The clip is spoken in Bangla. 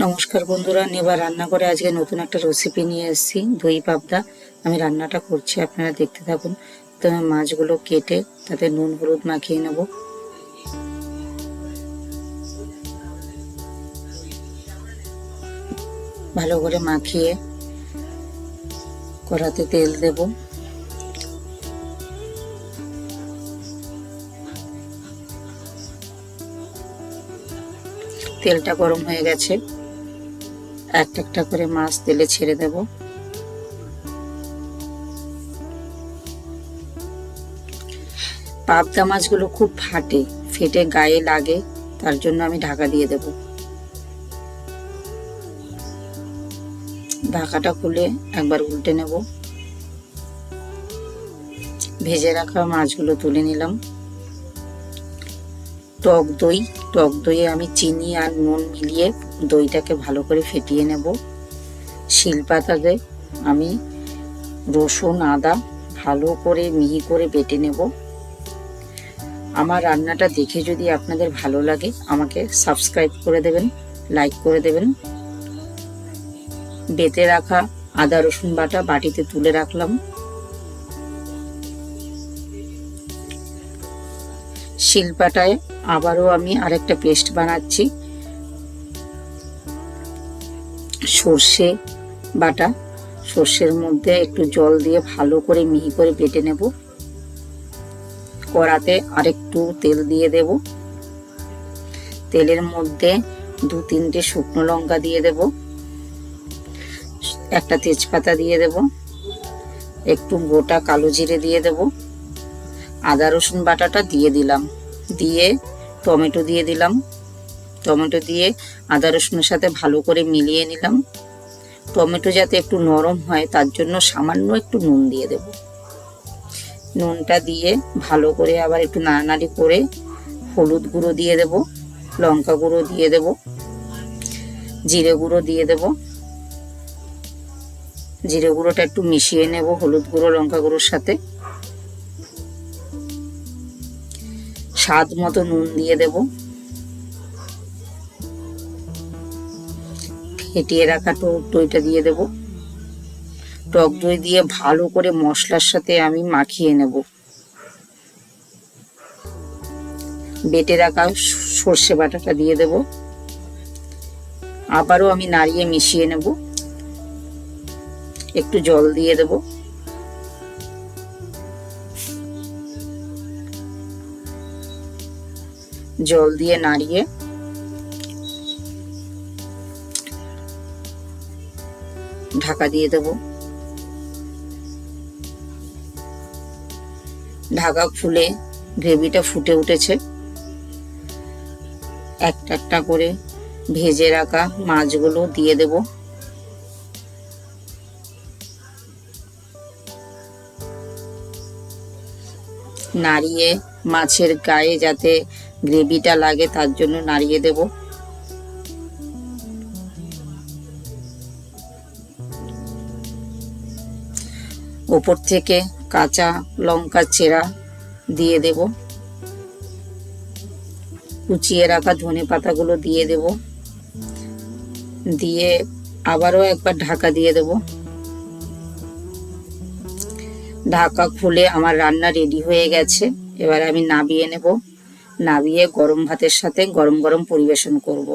নমস্কার বন্ধুরা, নেবার রান্না করে আজকে নতুন একটা রেসিপি নিয়ে এসেছি, দই পাবদা। আমি রান্নাটা করছি, আপনারা দেখতে থাকুন। তো আমি মাছগুলো কেটে তাতে নুন হলুদ মাখিয়ে নেব। ভালো করে মাখিয়ে কড়াতে তেল দেব। তেলটা গরম হয়ে গেছে, একটা একটা করে মাছ তেলে ছেড়ে দেব। পাবদা মাছগুলো খুব ফেটে গায়ে লাগে, তার জন্য আমি ঢাকা দিয়ে দেব। ঢাকাটা খুলে একবার উল্টে নেব। ভেজে রাখা মাছগুলো তুলে নিলাম। টক দইয়ে আমি চিনি আর নুন মিলিয়ে দইটাকে ভালো করে ফেটিয়ে নেব। শিলপাতাতে আমি রসুন আদা ভালো করে মিহি করে বেটে নেব। আমার রান্নাটা দেখে যদি আপনাদের ভালো লাগে, আমাকে সাবস্ক্রাইব করে দেবেন, লাইক করে দেবেন। বেটে রাখা আদা রসুন বাটা বাটিতে তুলে রাখলাম। শিলপাটায় আবারও আমি আরেকটা পেস্ট বানাচ্ছি। সর্ষে বাটা, সর্ষের মধ্যে একটু জল দিয়ে ভালো করে মিহি করে বেটে নেব। কড়াতে আরেকটু তেল দিয়ে দেব। তেলের মধ্যে 2-3টে শুকনো লঙ্কা দিয়ে দেব, একটা তেজপাতা দিয়ে দেব, একটু গোটা কালো জিরে দিয়ে দেব, আদা রসুন বাটাটা দিয়ে দিলাম, দিয়ে টমেটো দিয়ে দিলাম। টমেটো দিয়ে আদা রসুনের সাথে ভালো করে মিলিয়ে নিলাম। টমেটো যাতে একটু নরম হয় তার জন্য সামান্য একটু নুন দিয়ে দেব। নুনটা দিয়ে ভালো করে আবার একটু নাড়ানাড়ি করে হলুদ গুঁড়ো দিয়ে দেব, লঙ্কা গুঁড়ো দিয়ে দেব, জিরে গুঁড়ো দিয়ে দেব। জিরে গুঁড়োটা একটু মিশিয়ে নেব হলুদ গুঁড়ো লঙ্কা গুঁড়োর সাথে। স্বাদ মতো নুন দিয়ে দেব। ফেটিয়ে রাখা টক দইটা দিয়ে দেব। টক দই দিয়ে ভালো করে মশলার সাথে আমি মাখিয়ে নেব। বেটে রাখা সর্ষে বাটাটা দিয়ে দেব। আবারও আমি নাড়িয়ে মিশিয়ে নেব। একটু জল দিয়ে দেব। জল দিয়ে নাড়িয়ে ঢাকা দিয়ে দেব। ঢাকা খুলে গ্রেভিটা ফুটে উঠেছে। একটা একটা করে ভেজে রাখা মাছগুলো দিয়ে দেব। নাড়িয়ে মাছের গায়ে যাতে গ্রেভিটা লাগে তার জন্য নাড়িয়ে দেব। ওপর থেকে কাঁচা লঙ্কা চেরা দিয়ে দেব। কুচিয়ে রাখা ধনে পাতাগুলো দিয়ে দেব। দিয়ে আবারও একবার ঢাকা দিয়ে দেব। ঢাকা খুলে আমার রান্না রেডি হয়ে গেছে। এবার আমি নামিয়ে নেব। নামিয়ে গরম ভাতের সাথে গরম গরম পরিবেশন করব।